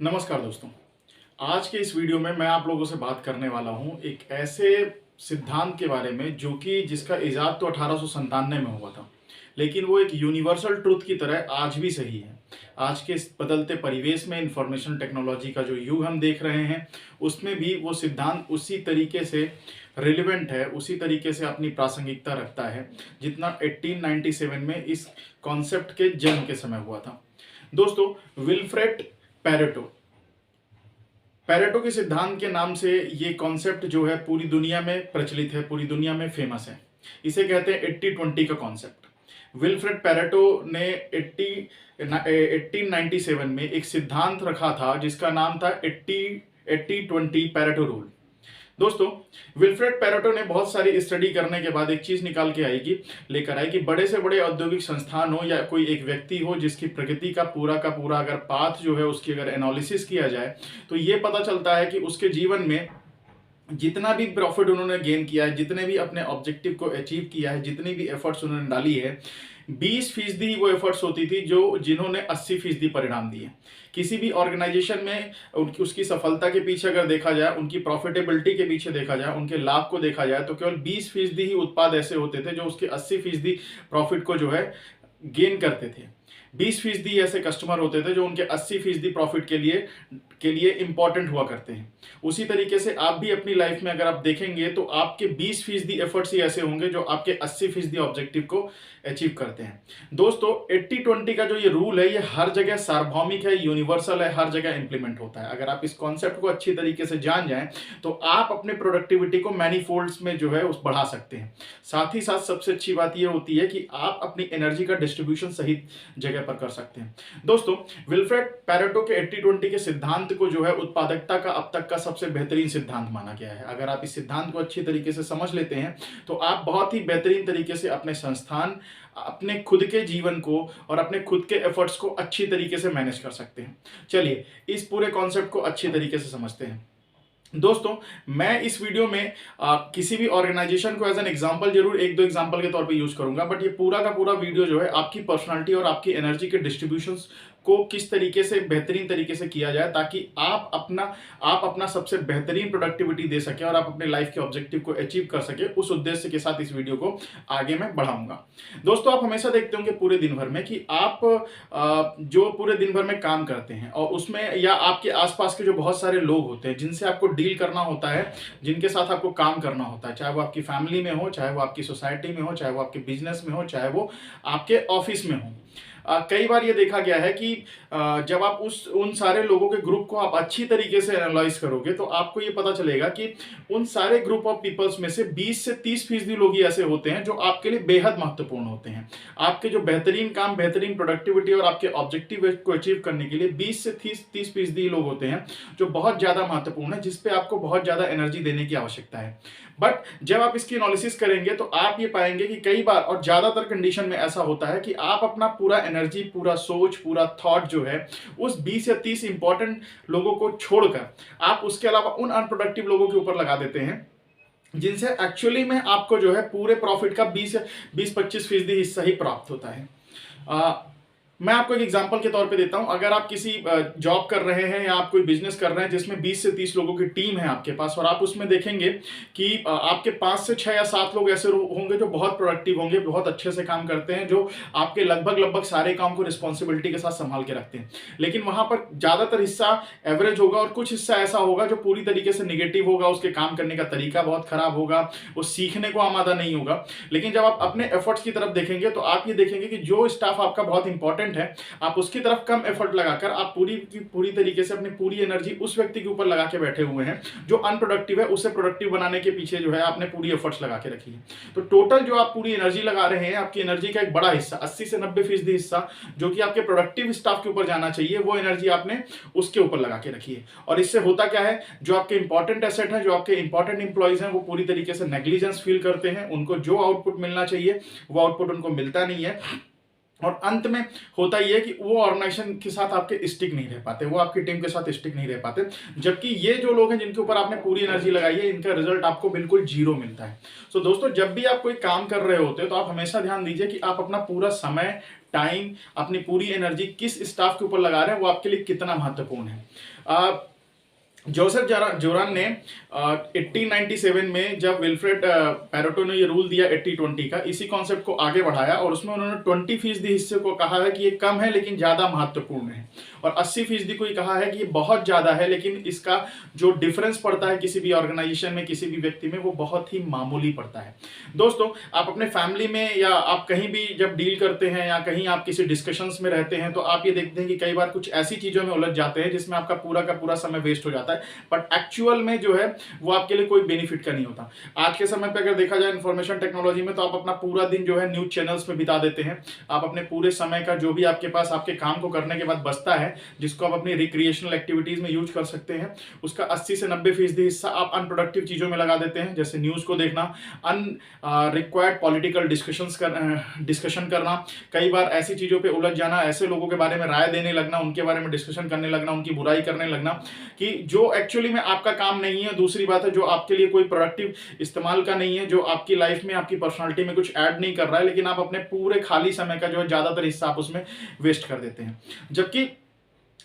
नमस्कार दोस्तों। आज के इस वीडियो में मैं आप लोगों से बात करने वाला हूं एक ऐसे सिद्धांत के बारे में जो कि जिसका इजाद तो 1897 में हुआ था, लेकिन वो एक यूनिवर्सल ट्रुथ की तरह आज भी सही है। आज के इस बदलते परिवेश में इंफॉर्मेशन टेक्नोलॉजी का जो युग हम देख रहे हैं, उसमें भी वो सिद्धांत उसी तरीके से रिलेवेंट है, उसी तरीके से अपनी प्रासंगिकता रखता है जितना 1897 में इस कॉन्सेप्ट के जन्म के समय हुआ था। दोस्तों, विल्फ्रेड पैरेटो पैरेटो के सिद्धांत के नाम से ये कॉन्सेप्ट जो है पूरी दुनिया में प्रचलित है, पूरी दुनिया में फेमस है। इसे कहते हैं 80-20 का कॉन्सेप्ट। विल्फ्रेड पैरेटो ने 1897 में एक सिद्धांत रखा था जिसका नाम था 80-20 पैरेटो रूल। दोस्तों, विल्फ्रेड पैरेटो ने बहुत सारी स्टडी करने के बाद एक चीज निकाल के लेकर आई कि बड़े से बड़े औद्योगिक संस्थान हो या कोई एक व्यक्ति हो जिसकी प्रगति का पूरा अगर पाथ जो है उसकी अगर एनालिसिस किया जाए तो ये पता चलता है कि उसके जीवन में जितना भी प्रॉफिट उन्होंने गेन किया है, जितने भी अपने ऑब्जेक्टिव को अचीव किया है, जितनी भी एफर्ट्स उन्होंने डाली है, 20% वो एफर्ट्स होती थी जो जिन्होंने 80% परिणाम दिए। किसी भी ऑर्गेनाइजेशन में उसकी सफलता के पीछे अगर देखा जाए, उनकी प्रॉफिटेबिलिटी के पीछे देखा जाए, उनके लाभ को देखा जाए तो केवल 20% ही उत्पाद ऐसे होते थे जो उसके 80% प्रॉफिट को जो है गेन करते थे। 20% ऐसे कस्टमर होते थे जो उनके 80% प्रॉफिट के लिए इंपॉर्टेंट हुआ करते हैं। उसी तरीके से आप भी अपनी लाइफ में अगर आप देखेंगे तो आपके 20% एफर्ट्स ही ऐसे होंगे जो आपके 80% ऑब्जेक्टिव को अचीव करते हैं। दोस्तों, 80-20 का जो ये रूल है ये हर जगह सार्वभौमिक है, यूनिवर्सल है, हर जगह इंप्लीमेंट होता है। अगर आप इस कॉन्सेप्ट को अच्छी तरीके से जान जाएं तो आप अपने प्रोडक्टिविटी को मैनीफोल्ड्स में जो है उस बढ़ा सकते हैं। साथ ही साथ सबसे अच्छी बात यह होती है कि आप अपनी एनर्जी का डिस्ट्रीब्यूशन सही जगह पर कर सकते हैं। दोस्तों, विल्फ्रेड पैरेटो के 80-20 के सिद्धांत को जो है उत्पादकता का अब तक का सबसे बेहतरीन सिद्धांत माना गया है। अगर आप इस सिद्धांत को अच्छी तरीके से समझ लेते हैं तो आप बहुत ही बेहतरीन तरीके से अपने संस्थान, अपने खुद के जीवन को और अपने खुद के एफर्ट्स को अच्छी तरीके से मैनेज कर सकते हैं। चलिए इस पूरे कॉन्सेप्ट को अच्छी तरीके से समझते हैं। दोस्तों, मैं इस वीडियो में किसी भी ऑर्गेनाइजेशन को एज एन एग्जांपल जरूर एक दो एग्जांपल के तौर पे यूज करूंगा, बट ये पूरा का पूरा वीडियो जो है आपकी पर्सनालिटी और आपकी एनर्जी के डिस्ट्रीब्यूशंस को किस तरीके से बेहतरीन तरीके से किया जाए ताकि आप अपना सबसे बेहतरीन प्रोडक्टिविटी दे सके और आप अपने लाइफ के ऑब्जेक्टिव को अचीव कर सके, उस उद्देश्य के साथ इस वीडियो को आगे मैं बढ़ाऊंगा। दोस्तों, आप हमेशा देखते होंगे पूरे दिन भर में कि आप जो पूरे दिन भर में काम करते हैं और उसमें या आपके आसपास के जो बहुत सारे लोग होते हैं जिनसे आपको डील करना होता है, जिनके साथ आपको काम करना होता है, चाहे वो आपकी फैमिली में हो, चाहे वो आपकी सोसाइटी में हो, चाहे वो आपके बिजनेस में हो, चाहे वो आपके ऑफिस में हो। कई बार ये देखा गया है कि जब आप उन सारे लोगों के ग्रुप को आप अच्छी तरीके से एनालाइज करोगे तो आपको ये पता चलेगा कि उन सारे ग्रुप ऑफ पीपल्स में से 20 से 30% लोग ही ऐसे होते हैं जो आपके लिए बेहद महत्वपूर्ण होते हैं। आपके जो बेहतरीन काम, बेहतरीन प्रोडक्टिविटी और आपके ऑब्जेक्टिव को अचीव करने के लिए 20 से 30% ही लोग होते हैं जो बहुत ज्यादा महत्वपूर्ण है, जिसपे आपको बहुत ज्यादा एनर्जी देने की आवश्यकता है। बट जब आप इसकी एनालिसिस करेंगे तो आप ये पाएंगे कि कई बार और ज्यादातर कंडीशन में ऐसा होता है कि आप अपना पूरा एनर्जी, पूरा सोच, पूरा थॉट जो है उस 20 या 30 इंपॉर्टेंट लोगों को छोड़कर आप उसके अलावा उन अनप्रोडक्टिव लोगों के ऊपर लगा देते हैं जिनसे एक्चुअली में आपको जो है पूरे प्रॉफिट का 20-25% हिस्सा ही प्राप्त होता है। मैं आपको एक एग्जांपल के तौर पे देता हूं। अगर आप किसी जॉब कर रहे हैं या आप कोई बिजनेस कर रहे हैं जिसमें 20 से 30 लोगों की टीम है आपके पास और आप उसमें देखेंगे कि आपके 5 से 6 या 7 लोग ऐसे होंगे जो बहुत प्रोडक्टिव होंगे, बहुत अच्छे से काम करते हैं, जो आपके लगभग सारे काम को रिस्पॉन्सिबिलिटी के साथ संभाल के रखते हैं। लेकिन वहां पर ज्यादातर हिस्सा एवरेज होगा और कुछ हिस्सा ऐसा होगा जो पूरी तरीके से निगेटिव होगा, उसके काम करने का तरीका बहुत खराब होगा, वो सीखने को आमादा नहीं होगा। लेकिन जब आप अपने एफर्ट्स की तरफ देखेंगे तो आप ये देखेंगे कि जो स्टाफ आपका बहुत इंपॉर्टेंट है, आप उसकी तरफ कम एफर्ट लगाकर आप पूरी तरीके से अपनी पूरी एनर्जी उस व्यक्ति के ऊपर लगा के बैठे हुए हैं जो अनप्रोडक्टिव है, उसे प्रोडक्टिव बनाने के पीछे जो है आपने पूरी एफर्ट्स लगा के रखी है। तो टोटल जो आप पूरी एनर्जी लगा रहे हैं, आपकी एनर्जी का एक बड़ा हिस्सा, 80 से 90% हिस्सा जो कि आपके प्रोडक्टिव स्टाफ के ऊपर जाना चाहिए, वो एनर्जी आपने उसके ऊपर लगा के रखी है। और इससे होता क्या है, जो आपके इंपॉर्टेंट एसेट है, जो आपके इंपॉर्टेंट इंप्लॉइज हैं, वो पूरी तरीके से नेग्लिजेंस फील करते हैं। उनको जो आउटपुट मिलना चाहिए वो आउटपुट उनको मिलता नहीं है और अंत में होता ही है कि वो ऑर्गेनाइजेशन के साथ आपके स्टिक नहीं रह पाते, वो आपकी टीम के साथ स्टिक नहीं रह पाते। जबकि ये जो लोग हैं जिनके ऊपर आपने पूरी एनर्जी लगाई है, इनका रिजल्ट आपको बिल्कुल जीरो मिलता है। सो दोस्तों, जब भी आप कोई काम कर रहे होते हैं तो आप हमेशा ध्यान दीजिए कि आप अपना पूरा समय टाइम, अपनी पूरी एनर्जी किस स्टाफ के ऊपर लगा रहे हैं वो आपके लिए कितना महत्वपूर्ण है। जोसेफ जोरान ने 1897 में जब विल्फ्रेड पैरेटो ने ये रूल दिया 80-20 का, इसी कॉन्सेप्ट को आगे बढ़ाया और उसमें उन्होंने 20% हिस्से को कहा है कि ये कम है लेकिन ज़्यादा महत्वपूर्ण है, और 80% को ही कहा है कि ये बहुत ज़्यादा है लेकिन इसका जो डिफरेंस पड़ता है किसी भी ऑर्गेनाइजेशन में, किसी भी व्यक्ति में, वो बहुत ही मामूली पड़ता है। दोस्तों, आप अपने फैमिली में या आप कहीं भी जब डील करते हैं या कहीं आप किसी डिस्कशंस में रहते हैं तो आप ये देखते हैं कि कई बार कुछ ऐसी चीज़ों में उलझ जाते हैं जिसमें आपका पूरा का पूरा समय वेस्ट हो जाता है, बट एक्चुअल में जो है वो आपके लिए कोई बेनिफिट का नहीं होता। आज के समय पे अगर देखा जाए इंफॉर्मेशन टेक्नोलॉजी में, तो आप अपना पूरा दिन जो है न्यूज चैनल्स में बिता देते हैं। आप अपने पूरे समय का जो भी आपके पास आपके काम को करने के बाद बचता है, जिसको आप अपनी रिक्रिएशनल एक्टिविटीज में यूज कर सकते हैं, उसका 80 से 90% हिस्सा आप अनप्रोडक्टिव चीजों में लगा देते हैं, जैसे न्यूज को देखना, रिक्वायर्ड पॉलिटिकल डिस्कशन करना, कई बार ऐसी चीजों पे उलझ जाना, ऐसे लोगों के बारे में राय देने लगना, उनके बारे में डिस्कशन करने लगना, उनकी बुराई करने लगना कि जो एक्चुअली में आपका काम नहीं है। दूसरी बात है, जो आपके लिए कोई प्रोडक्टिव इस्तेमाल का नहीं है, जो आपकी लाइफ में, आपकी पर्सनालिटी में कुछ ऐड नहीं कर रहा है, लेकिन आप अपने पूरे खाली समय का जो है ज्यादातर हिस्सा आप उसमें वेस्ट कर देते हैं, जबकि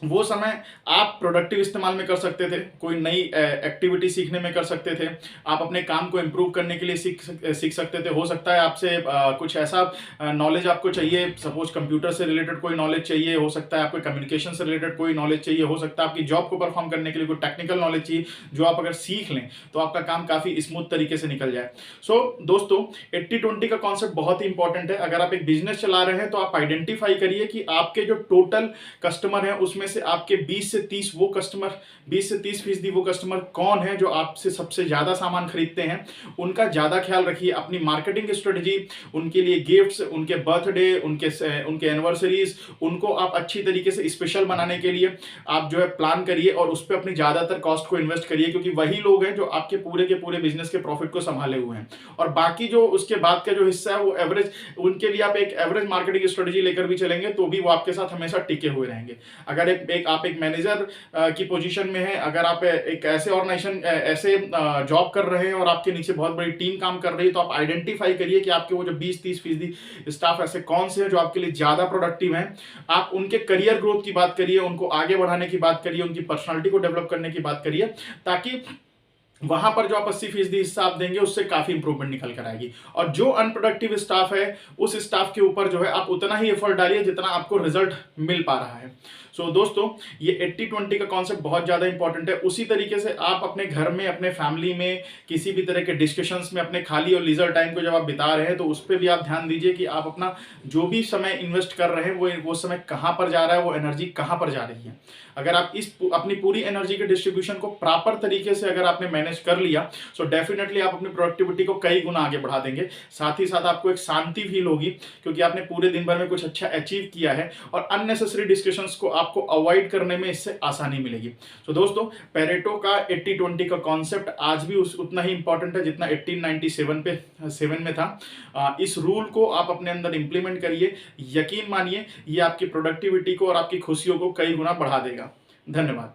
वो समय आप प्रोडक्टिव इस्तेमाल में कर सकते थे, कोई नई एक्टिविटी सीखने में कर सकते थे, आप अपने काम को इम्प्रूव करने के लिए सीख सकते थे। हो सकता है आपसे कुछ ऐसा नॉलेज आपको चाहिए, सपोज कंप्यूटर से रिलेटेड कोई नॉलेज चाहिए, हो सकता है आपको कम्युनिकेशन से रिलेटेड कोई नॉलेज चाहिए, हो सकता है आपकी जॉब को परफॉर्म करने के लिए कोई टेक्निकल नॉलेज चाहिए, जो आप अगर सीख लें तो आपका काम काफ़ी स्मूथ तरीके से निकल जाए। सो दोस्तों, 80-20 का कॉन्सेप्ट बहुत ही इंपॉर्टेंट है। अगर आप एक बिजनेस चला रहे हैं तो आप आइडेंटिफाई करिए कि आपके जो टोटल कस्टमर हैं उसमें से आपके 20 से 30 वो कस्टमर, 20 से 30% वो कस्टमर कौन है जो आपसे सबसे ज्यादा सामान खरीदते हैं, उनका ज्यादा ख्याल रखिए। अपनी मार्केटिंग स्ट्रेटजी, उनके लिए गिफ्ट्स, उनके बर्थडे, उनके एनिवर्सरीज, उनको आप अच्छी तरीके से स्पेशल बनाने के लिए आप जो है प्लान करिए और उस पर अपनी ज्यादातर कॉस्ट को इन्वेस्ट करिए, क्योंकि वही लोग हैं जो आपके पूरे के पूरे बिजनेस के प्रॉफिट को संभाले हुए हैं। और बाकी जो उसके बाद का जो हिस्सा है वो एवरेज, उनके लिए आप एक एवरेज मार्केटिंग स्ट्रेटजी लेकर भी चलेंगे तो भी वो आपके साथ हमेशा टिके हुए रहेंगे। अगर आप एक मैनेजर की पोजीशन में है, अगर आप एक ऐसे ऑर्गेनाइजेशन, ऐसे जॉब कर रहे हैं और आपके नीचे बहुत बड़ी टीम काम कर रही है, तो आप आइडेंटिफाई करिए कि आपके वो जो 20-30% स्टाफ ऐसे कौन से हैं जो आपके लिए ज्यादा प्रोडक्टिव हैं। आप उनके करियर ग्रोथ की बात करिए, उनको आगे बढ़ाने की बात करिए, उनकी पर्सनालिटी को डेवलप करने की बात करिए, ताकि वहां पर जो आप 80% हिस्सा आप देंगे उससे काफी इंप्रूवमेंट निकल कर आएगी। और जो अनप्रोडक्टिव स्टाफ है उस स्टाफ के ऊपर जो है आप उतना ही एफर्ट डालिए जितना आपको रिजल्ट मिल पा रहा है। सो दोस्तों, ये 80-20 का कॉन्सेप्ट बहुत ज्यादा इंपॉर्टेंट है। उसी तरीके से आप अपने घर में, अपने फैमिली में, किसी भी तरह के डिस्कशंस में, अपने खाली और लीजर टाइम को जब आप बिता रहे हैं तो उस पर भी आप ध्यान दीजिए कि आप अपना जो भी समय इन्वेस्ट कर रहे हैं वो समय कहां पर जा रहा है, वो एनर्जी कहां पर जा रही है। अगर आप अपनी पूरी एनर्जी के डिस्ट्रीब्यूशन को प्रॉपर तरीके से अगर आपने मैनेज कर लिया, सो डेफिनेटली आप अपनी प्रोडक्टिविटी को कई गुना आगे बढ़ा देंगे। साथ ही साथ आपको एक शांति फील होगी, क्योंकि आपने पूरे दिन भर में कुछ अच्छा अचीव किया है और अननेसेसरी डिस्कशंस को आपको अवॉइड करने में इससे आसानी मिलेगी। तो दोस्तों, पेरेटो का 80-20 का कॉन्सेप्ट आज भी उतना ही इंपॉर्टेंट है जितना 1897 में था। इस रूल को आप अपने अंदर इंप्लीमेंट करिए, यकीन मानिए ये आपकी प्रोडक्टिविटी को और आपकी खुशियों को कई गुना बढ़ा देगा। धन्यवाद।